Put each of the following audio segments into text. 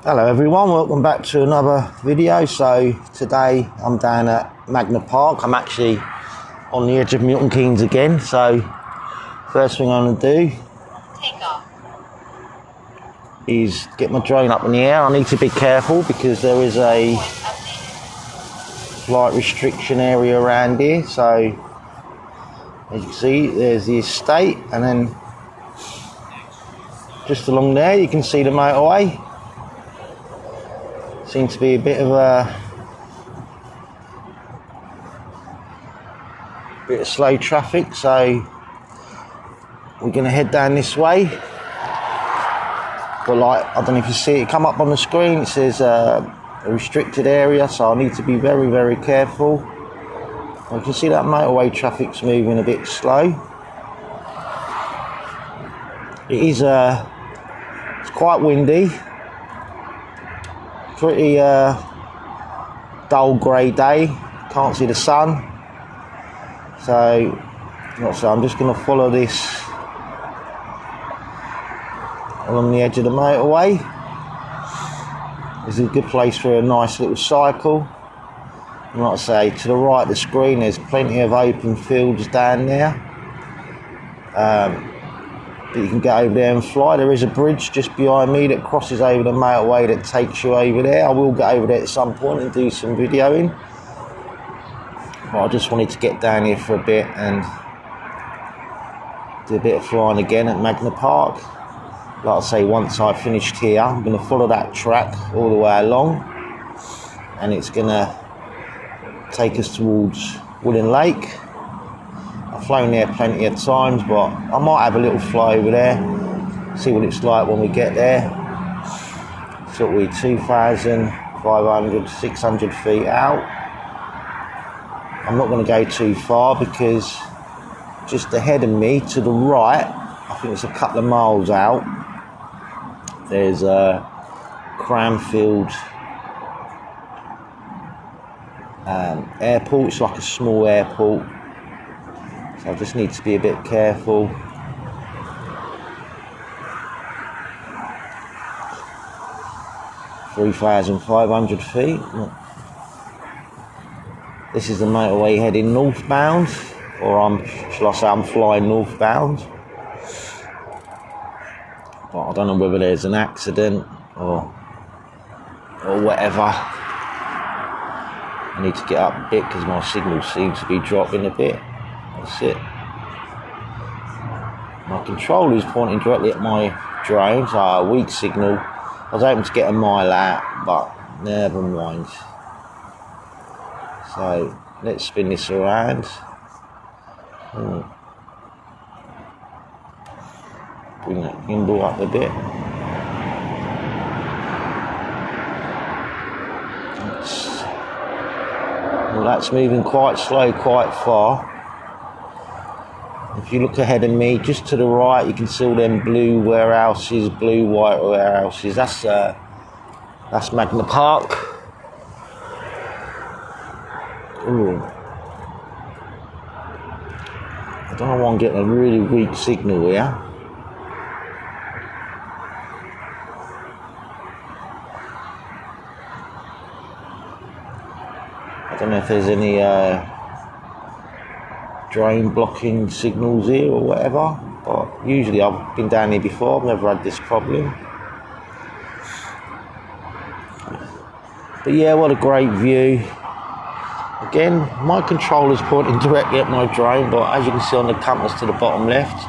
Hello everyone, welcome back to another video. So today I'm down at Magna Park. I'm actually on the edge of Milton Keynes again. So first thing I'm going to do is get my drone up in the air. I need to be careful because there is a flight restriction area around here. So as you can see, there's the estate, and then just along there you can see the motorway. Seems to be a bit of slow traffic, so we're going to head down this way. But like, I don't know if you see it come up on the screen, it says a restricted area, so I need to be very, very careful. You can see that motorway traffic's moving a bit slow. It is it's quite windy. Pretty dull grey day, can't see the sun, so I'm just going to follow this along the edge of the motorway. This is a good place for a nice little cycle, and like I say, to the right of the screen there's plenty of open fields down there that you can get over there and fly. There is a bridge just behind me that crosses over the motorway that takes you over there. I will get over there at some point and do some videoing, but I just wanted to get down here for a bit and do a bit of flying again at Magna Park. Like I say, once I've finished here, I'm going to follow that track all the way along, and it's going to take us towards Wooden Lake. I've flown there plenty of times, but I might have a little fly over there, see what it's like when we get there. So we're 2,500, 600 feet out. I'm not going to go too far because just ahead of me to the right, I think it's a couple of miles out, there's a Cranfield airport. It's like a small airport. I just need to be a bit careful. (3,500 feet). This is the motorway heading northbound, or shall I say I'm flying northbound. But I don't know whether there's an accident or whatever. I need to get up a bit because my signal seems to be dropping a bit. That's it. My controller is pointing directly at my drone, so a weak signal. I was hoping to get a mile out, but never mind. So let's spin this around. Bring that gimbal up a bit. Well, that's moving quite slow, quite far. If you look ahead of me, just to the right, you can see all them blue warehouses, blue-white warehouses. That's Magna Park. Ooh. I don't know why I'm getting a really weak signal here. I don't know if there's any drone blocking signals here or whatever, but usually I've been down here before, I've never had this problem. But yeah, what a great view. Again, my controller's pointing directly at my drone, but as you can see on the compass to the bottom left,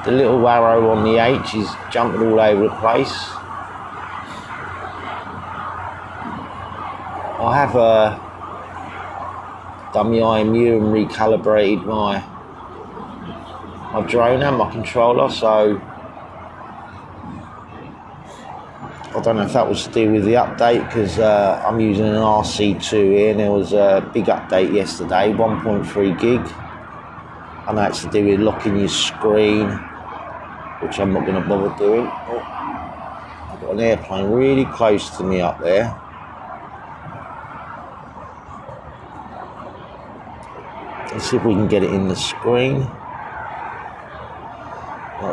the little arrow on the H is jumping all over the place. I have done my IMU and recalibrated my drone and my controller, so I don't know if that was to do with the update, because I'm using an RC2 here, and there was a big update yesterday, 1.3 gig. I know it's to do with locking your screen, which I'm not going to bother doing. Oh, I've got an airplane really close to me up there. Let's see if we can get it in the screen.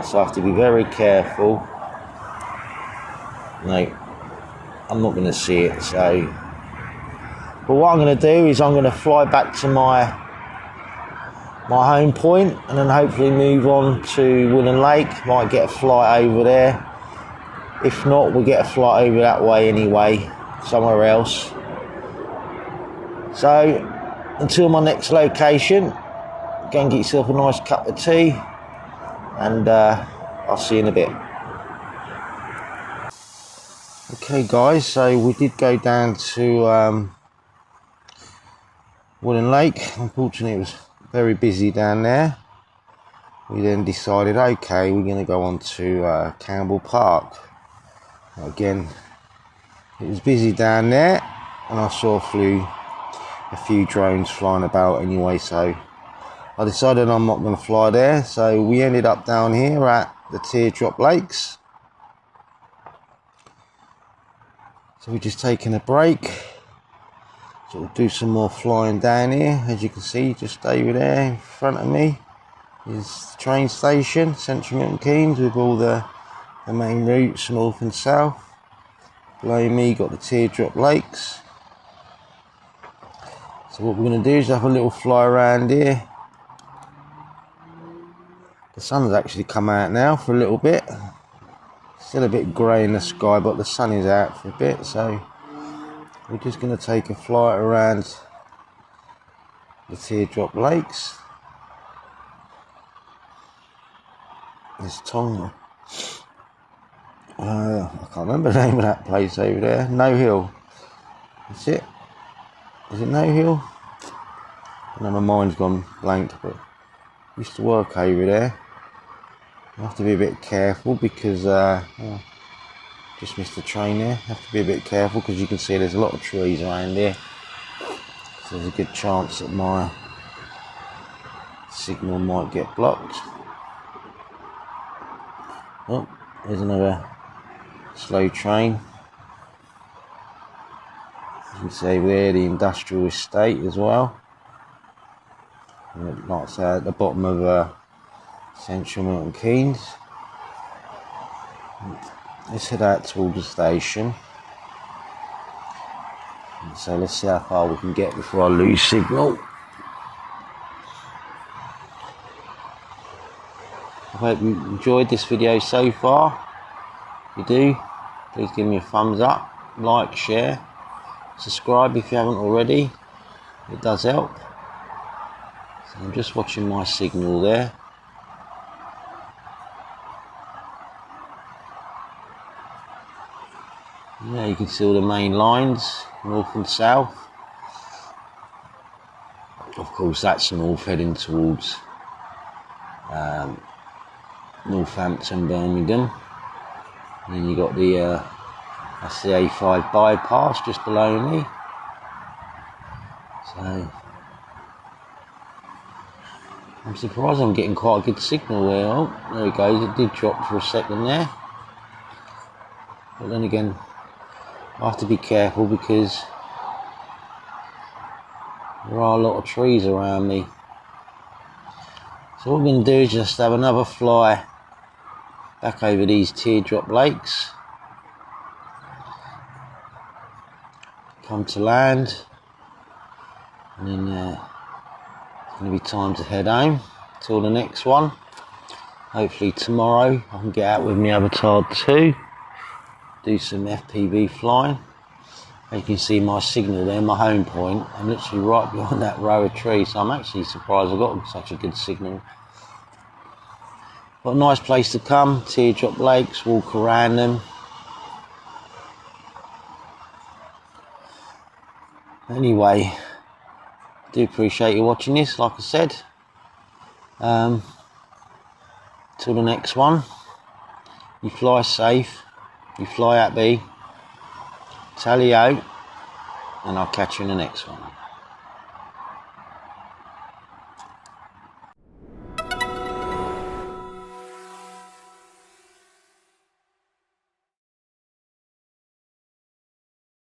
So I have to be very careful. No, I'm not going to see it. So, but what I'm going to do is I'm going to fly back to my home point, and then hopefully move on to Woolen Lake. Might get a flight over there. If not, we'll get a flight over that way anyway, somewhere else. So until my next location, go and get yourself a nice cup of tea, and I'll see you in a bit. Okay guys, so we did go down to Woolen Lake. Unfortunately it was very busy down there. We then decided, okay, we're going to go on to Campbell Park. Again, it was busy down there, and I saw a few drones flying about anyway, so I decided I'm not going to fly there. So we ended up down here at the Teardrop Lakes. So we're just taking a break. So we'll do some more flying down here. As you can see, just over there in front of me is the train station, Central Milton Keynes, with all the main routes north and south. Below me got the Teardrop Lakes. So what we're going to do is have a little fly around here. The sun's actually come out now for a little bit. Still a bit grey in the sky, but the sun is out for a bit, so we're just going to take a flight around the Teardrop Lakes. There's Tonga. I can't remember the name of that place over there. No Hill. That's it. Is it No Hill? No, my mind's gone blank, but I used to work over there. I have to be a bit careful because just missed the train there. Have to be a bit careful because you can see there's a lot of trees around here. So there's a good chance that my signal might get blocked. Oh, there's another slow train. You can see over there the industrial estate as well. And like I say, at the bottom of Central Milton Keynes. Let's head out towards the station. So let's see how far we can get before I lose signal. I hope you enjoyed this video so far. If you do, please give me a thumbs up, like, share, subscribe if you haven't already. It does help. So I'm just watching my signal there. Yeah, you can see all the main lines, north and south. Of course, that's north, heading towards Northampton, Birmingham. And then you got that's the A5 bypass just below me. So I'm surprised I'm getting quite a good signal there. Oh, there it goes. It did drop for a second there. But then again, I have to be careful because there are a lot of trees around me. So what we're going to do is just have another fly back over these Teardrop Lakes. Come to land. And then it's going to be time to head home till the next one. Hopefully tomorrow I can get out with my Avatar 2. Do some FPV flying. As you can see my signal there, my home point. I'm literally right behind that row of trees, so I'm actually surprised I got such a good signal. But a nice place to come, Teardrop Lakes, walk around them. Anyway, I do appreciate you watching this, like I said. Till the next one, you fly safe. You fly happy, tally out, and I'll catch you in the next one.